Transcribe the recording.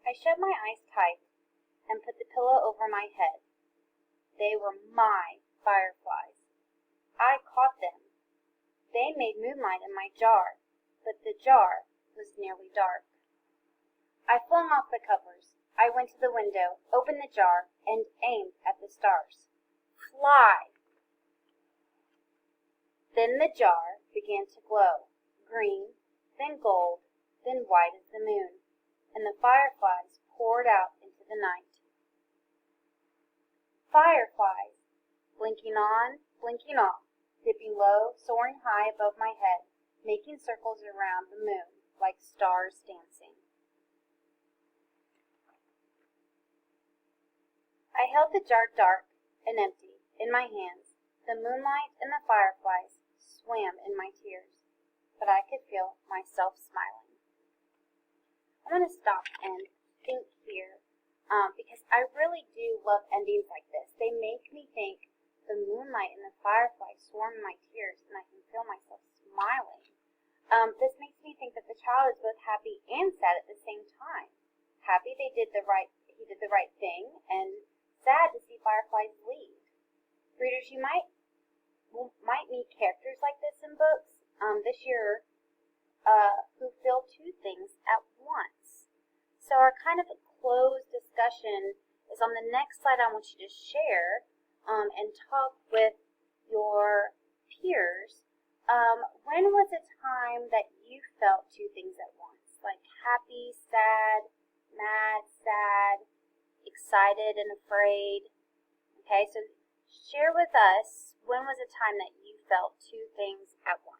I shut my eyes tight and put the pillow over my head. They were my fireflies. I caught them. They made moonlight in my jar, but the jar was nearly dark. I flung off the covers. I went to the window, opened the jar, and aimed at the stars. Fly! Then the jar began to glow, green, then gold, then white as the moon, and the fireflies poured out into the night. Fireflies, blinking on, blinking off, dipping low, soaring high above my head, making circles around the moon like stars dancing. I held the jar dark and empty in my hands. The moonlight and the fireflies swam in my tears, but I could feel myself smiling. I'm going to stop and think here because I really do love endings like this. They make me think the moonlight and the fireflies swam in my tears, and I can feel myself smiling. This makes me think that the child is both happy and sad at the same time. Happy he did the right thing, and sad to see fireflies leave. Readers, you might meet characters like this in books this year who feel two things at once. So our kind of closed discussion is on the next slide. I want you to share and talk with your peers. When was a time that you felt two things at once? Like happy, sad, mad, sad, excited and afraid. Okay, so share with us, when was a time that you felt two things at once?